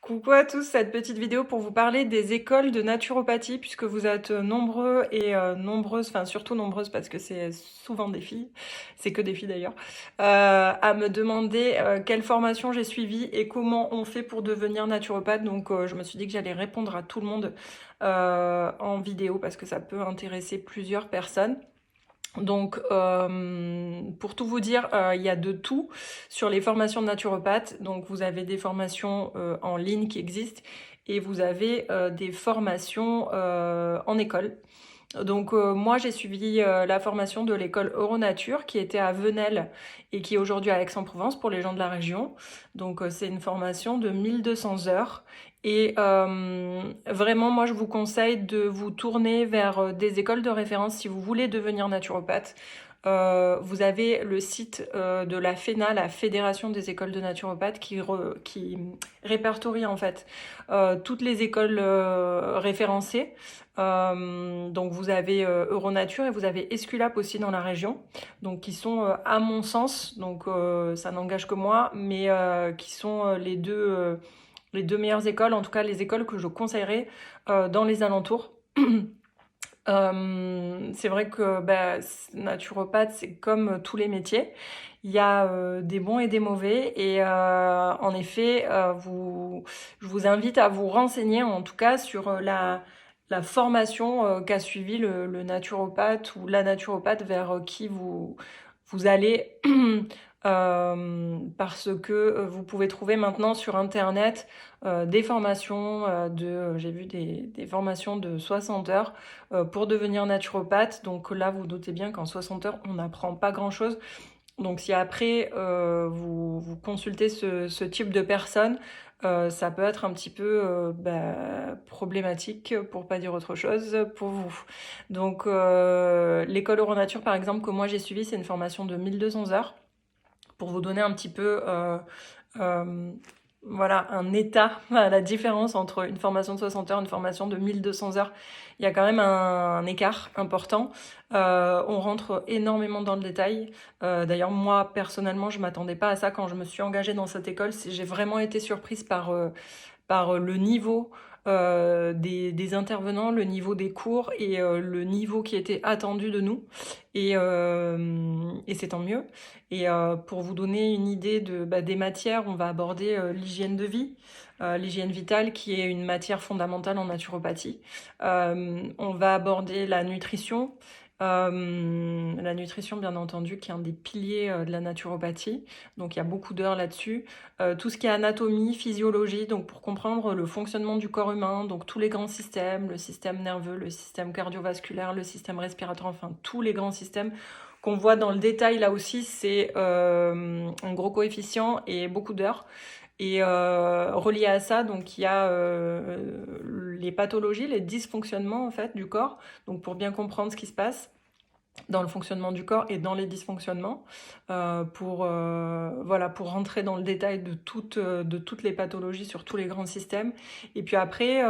Coucou à tous, cette petite vidéo pour vous parler des écoles de naturopathie puisque vous êtes nombreux et nombreuses, enfin surtout nombreuses parce que c'est souvent des filles, c'est que des filles d'ailleurs, à me demander quelle formation j'ai suivie et comment on fait pour devenir naturopathe. Donc je me suis dit que j'allais répondre à tout le monde en vidéo parce que ça peut intéresser plusieurs personnes. Donc, pour tout vous dire, il y a de tout sur les formations de naturopathe. Donc, vous avez des formations en ligne qui existent et vous avez des formations en école. Donc, moi, j'ai suivi la formation de l'école Euronature qui était à Venelle et qui est aujourd'hui à Aix-en-Provence pour les gens de la région. Donc, c'est une formation de 1200 heures. Et vraiment, moi, je vous conseille de vous tourner vers des écoles de référence si vous voulez devenir naturopathe. Vous avez le site de la FENA, la Fédération des écoles de naturopathes, qui répertorie en fait toutes les écoles référencées. Donc vous avez Euronature et vous avez Esculap aussi dans la région, donc qui sont à mon sens, donc ça n'engage que moi, mais qui sont les deux meilleures écoles, en tout cas les écoles que je conseillerais dans les alentours. C'est vrai que bah, naturopathe, c'est comme tous les métiers. Il y a des bons et des mauvais. Et en effet, je vous invite à vous renseigner en tout cas sur la formation qu'a suivi le naturopathe ou la naturopathe vers qui vous allez. Parce que vous pouvez trouver maintenant sur Internet des formations j'ai vu des formations de 60 heures pour devenir naturopathe. Donc là, vous doutez bien qu'en 60 heures, on n'apprend pas grand-chose. Donc si après, vous consultez ce type de personnes, ça peut être un petit peu problématique, pour pas dire autre chose, pour vous. Donc l'école Euronature, par exemple, que moi j'ai suivi, c'est une formation de 1200 heures pour vous donner un petit peu euh, voilà, un état, la différence entre une formation de 60 heures et une formation de 1200 heures. Il y a quand même un écart important. On rentre énormément dans le détail. D'ailleurs, moi, personnellement, je m'attendais pas à ça quand je me suis engagée dans cette école. J'ai vraiment été surprise par le niveau des intervenants, le niveau des cours et le niveau qui était attendu de nous. Et c'est tant mieux. Et pour vous donner une idée des matières, on va aborder l'hygiène de vie, l'hygiène vitale qui est une matière fondamentale en naturopathie. On va aborder la nutrition bien entendu qui est un des piliers de la naturopathie, donc il y a beaucoup d'heures là-dessus. Tout ce qui est anatomie, physiologie, donc pour comprendre le fonctionnement du corps humain, donc tous les grands systèmes, le système nerveux, le système cardiovasculaire, le système respiratoire, enfin tous les grands systèmes qu'on voit dans le détail là aussi, c'est un gros coefficient et beaucoup d'heures. Et relié à ça, donc il y a les pathologies, les dysfonctionnements en fait du corps, donc pour bien comprendre ce qui se passe dans le fonctionnement du corps et dans les dysfonctionnements, voilà, pour rentrer dans le détail de toutes les pathologies sur tous les grands systèmes. Et puis après,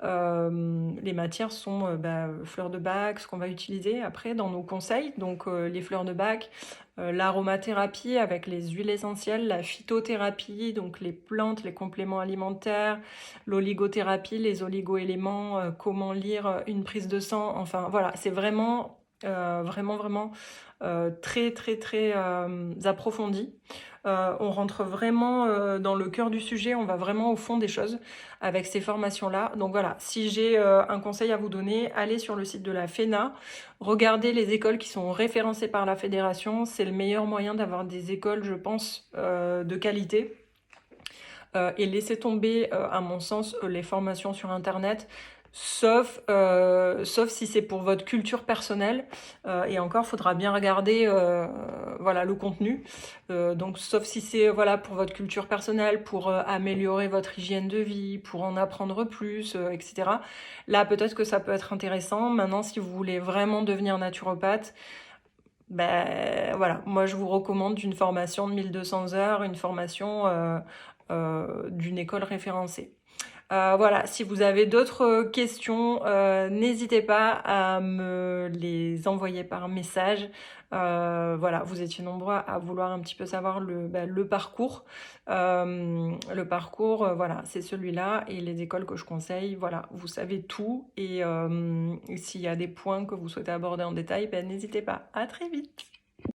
les matières sont fleurs de bac, ce qu'on va utiliser après dans nos conseils, donc les fleurs de bac, l'aromathérapie avec les huiles essentielles, la phytothérapie, donc les plantes, les compléments alimentaires, l'oligothérapie, les oligoéléments, comment lire une prise de sang, enfin voilà, c'est vraiment vraiment très très très approfondi. On rentre vraiment dans le cœur du sujet, on va vraiment au fond des choses avec ces formations-là. Donc voilà, si j'ai un conseil à vous donner, allez sur le site de la FENA, regardez les écoles qui sont référencées par la fédération, c'est le meilleur moyen d'avoir des écoles, je pense, de qualité. Et laissez tomber, à mon sens, les formations sur Internet, sauf si c'est pour votre culture personnelle. Et encore, il faudra bien regarder voilà, le contenu. Donc, sauf si c'est voilà, pour votre culture personnelle, pour améliorer votre hygiène de vie, pour en apprendre plus, etc. Là, peut-être que ça peut être intéressant. Maintenant, si vous voulez vraiment devenir naturopathe, ben voilà, moi je vous recommande une formation de 1200 heures, une formation d'une école référencée. Voilà, si vous avez d'autres questions, n'hésitez pas à me les envoyer par message. Voilà, vous étiez nombreux à vouloir un petit peu savoir le parcours. Le parcours, voilà, c'est celui-là et les écoles que je conseille, voilà, vous savez tout et s'il y a des points que vous souhaitez aborder en détail, n'hésitez pas. À très vite!